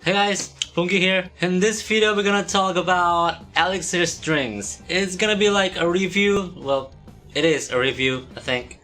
Hey guys, Funky here. In this video we're gonna talk about Elixir strings. It's gonna be like a review. Well, it is a review, I think.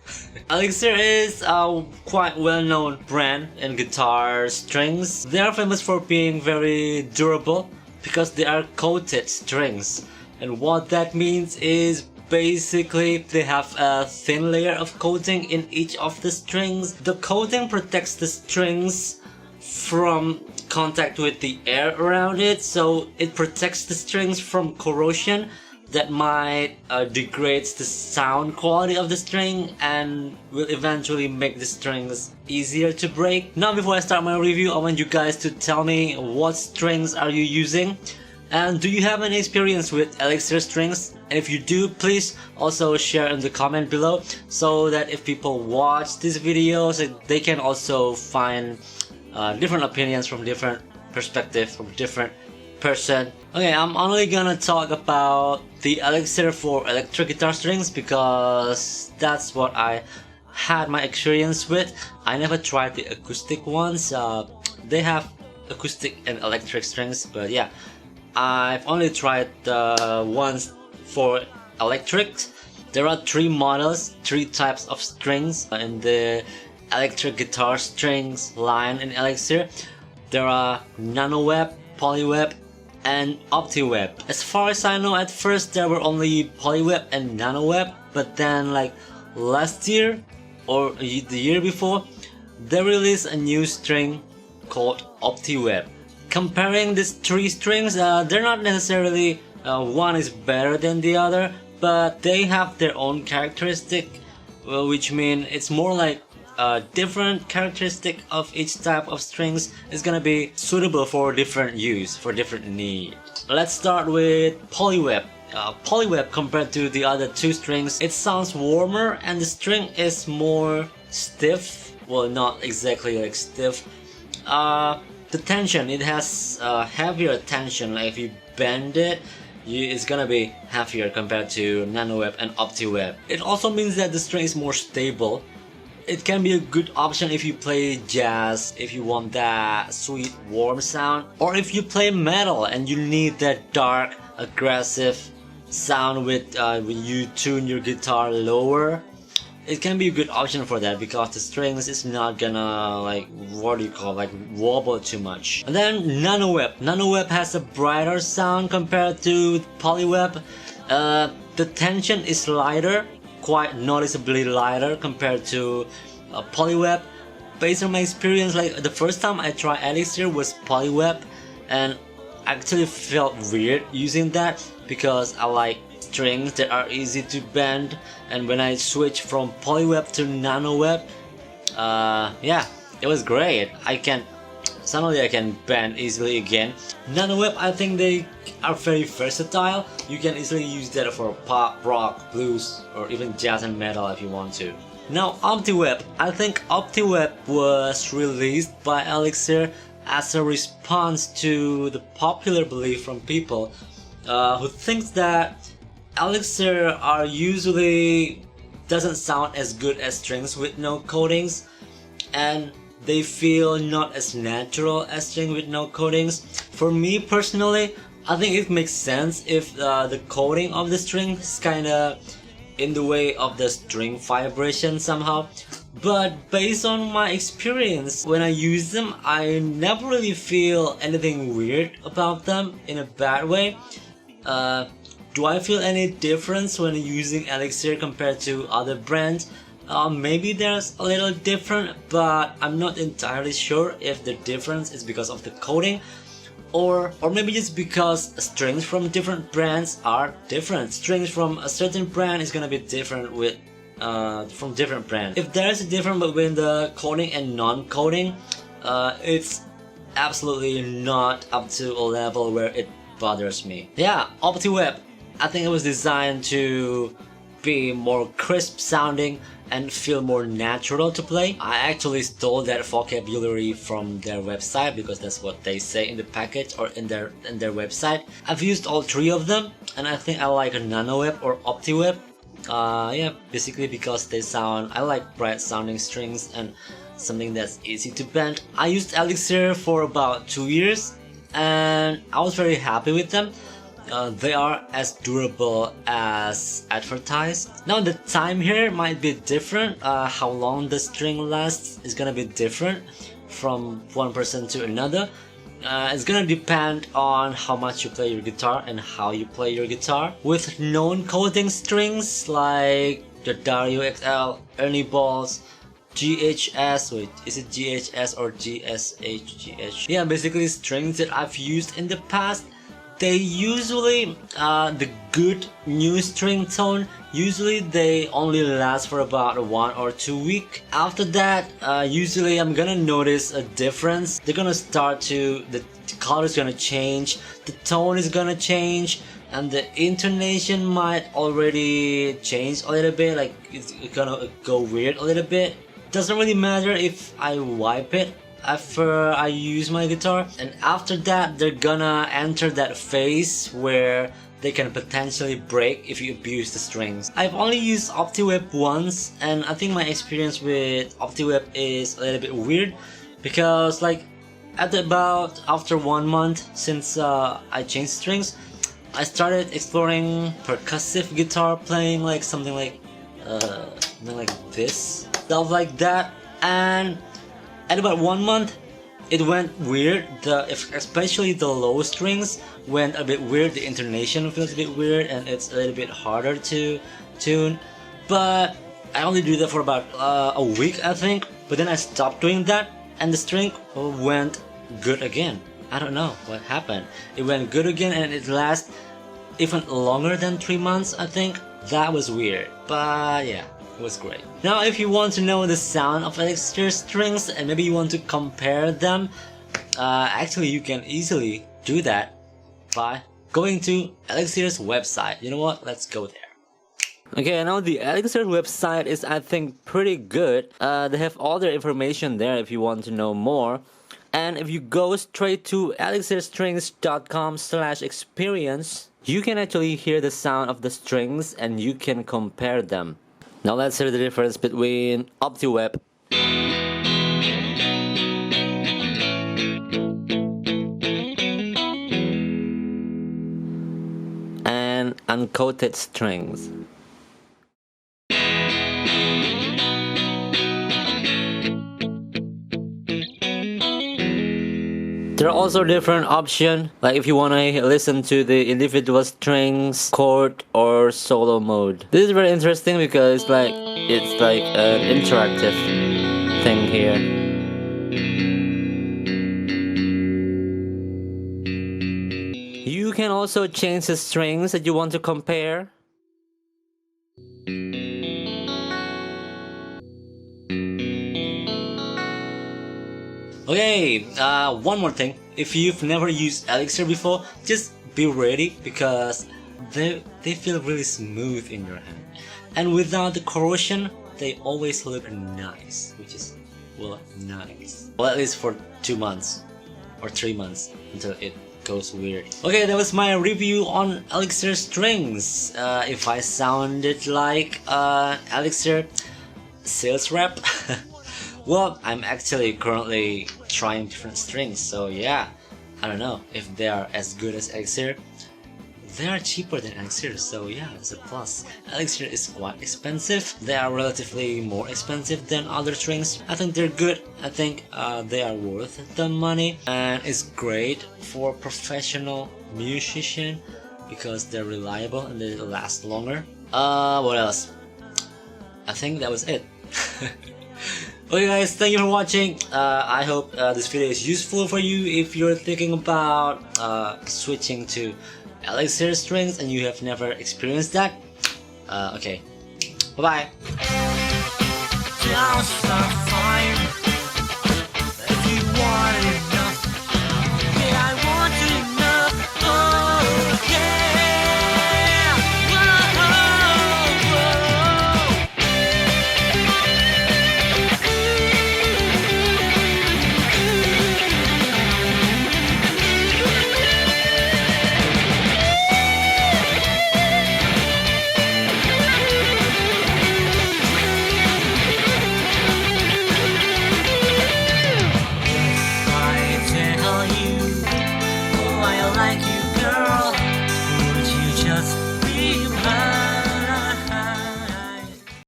Elixir is a quite well-known brand in guitar strings. They are famous for being very durable because they are coated strings. And what that means is basically they have a thin layer of coating in each of the strings. The coating protects the strings from contact with the air around it, so it protects the strings from corrosion that might degrade the sound quality of the string and will eventually make the strings easier to break. Now before I start my review, I want you guys to tell me what strings are you using and do you have any experience with Elixir strings? And if you do, please also share in the comment below so that if people watch these videos they can also find different opinions from different perspectives from different person. Okay, I'm only gonna talk about the Elixir for electric guitar strings because that's what I had my experience with. I never tried the acoustic ones. They have acoustic and electric strings, but yeah, I've only tried the ones for electric. There are three models, three types of strings in the electric guitar strings line in Elixir. There are Nanoweb, Polyweb, and Optiweb. As far as I know, at first there were only Polyweb and Nanoweb, but then like last year or the year before, they released a new string called Optiweb. Comparing these three strings, they're not necessarily one is better than the other, but they have their own characteristic, which mean it's more like different characteristic of each type of strings is gonna be suitable for different use, for different need. Let's start with Polyweb. Polyweb compared to the other two strings, it sounds warmer and the string is more stiff. Well, not exactly like stiff. The tension, it has heavier tension. Like if you bend it, it's gonna be heavier compared to Nanoweb and Optiweb. It also means that the string is more stable. It can be a good option if you play jazz, if you want that sweet warm sound, or if you play metal and you need that dark aggressive sound with when you tune your guitar lower. It can be a good option for that because the strings is not gonna like wobble too much. And then Nanoweb. Nanoweb has a brighter sound compared to Polyweb. The tension is lighter, quite noticeably lighter compared to Polyweb. Based on my experience, like the first time I tried Elixir was Polyweb, and I actually felt weird using that because I like strings that are easy to bend, and when I switched from Polyweb to Nanoweb, yeah, it was great. Suddenly I can bend easily again. Nanoweb, I think they are very versatile. You can easily use that for pop, rock, blues, or even jazz and metal if you want to. Now Optiweb. I think Optiweb was released by Elixir as a response to the popular belief from people who thinks that Elixir are usually doesn't sound as good as strings with no coatings, and they feel not as natural as string with no coatings. For me personally, I think it makes sense if the coating of the string is kinda in the way of the string vibration somehow. But based on my experience, when I use them, I never really feel anything weird about them in a bad way. Do I feel any difference when using Elixir compared to other brands? Maybe there's a little different, but I'm not entirely sure if the difference is because of the coating or maybe just because strings from different brands are different. Strings from a certain brand is gonna be different with from different brands. If there's a difference between the coating and non-coating, it's absolutely not up to a level where it bothers me. Yeah, Optiweb. I think it was designed to be more crisp sounding and feel more natural to play. I actually stole that vocabulary from their website because that's what they say in the package or in their website. I've used all three of them and I think I like a Nanoweb or Optiweb. Yeah, basically because I like bright sounding strings, and something that's easy to bend. I used Elixir for about 2 years and I was very happy with them. They are as durable as advertised. Now the time here might be different. How long the string lasts is gonna be different from one person to another. It's gonna depend on how much you play your guitar and how you play your guitar. With known coating strings like the Dario XL, Ernie Balls, GHS, wait, is it GHS or GSH? Yeah, basically strings that I've used in the past. They usually, the good new string tone, usually they only last for about 1 or 2 weeks. After that, usually I'm gonna notice a difference. They're gonna start to, the color is gonna change, the tone is gonna change, and the intonation might already change a little bit, like it's gonna go weird a little bit. Doesn't really matter if I wipe it after I use my guitar, and after that they're gonna enter that phase where they can potentially break if you abuse the strings. I've only used Optiweb once, and I think my experience with Optiweb is a little bit weird because like at about after 1 month since I changed strings, I started exploring percussive guitar playing, like something like this, stuff like that, and at about 1 month, it went weird. Especially the low strings went a bit weird. The intonation feels a bit weird, and it's a little bit harder to tune. But I only do that for about a week, I think. But then I stopped doing that, and the string went good again. I don't know what happened. It went good again, and it lasts even longer than 3 months, I think. That was weird, but yeah. It was great. Now if you want to know the sound of Elixir strings and maybe you want to compare them, actually you can easily do that by going to Elixir's website. You know what? Let's go there. Okay, now the Elixir website is, I think, pretty good. They have all their information there if you want to know more. And if you go straight to elixirstrings.com/experience, you can actually hear the sound of the strings and you can compare them. Now let's hear the difference between Optiweb and uncoated strings. There are also different options, like if you want to listen to the individual strings, chord, or solo mode. This is very interesting because it's like an interactive thing here. You can also change the strings that you want to compare. Okay, one more thing. If you've never used Elixir before, just be ready because they feel really smooth in your hand. And without the corrosion, they always look nice, which is, well, nice. Well, at least for 2 months or 3 months until it goes weird. Okay, that was my review on Elixir strings. If I sounded like Elixir sales rep, well, I'm actually currently trying different strings, so yeah, I don't know if they are as good as Elixir. They are cheaper than Elixir, so yeah, it's a plus. Elixir is quite expensive. They are relatively more expensive than other strings. I think they're good. I think they are worth the money, and it's great for professional musician because they're reliable and they last longer. What else? I think that was it. Okay guys, thank you for watching. I hope this video is useful for you if you're thinking about switching to Elixir strings and you have never experienced that. Okay, bye bye.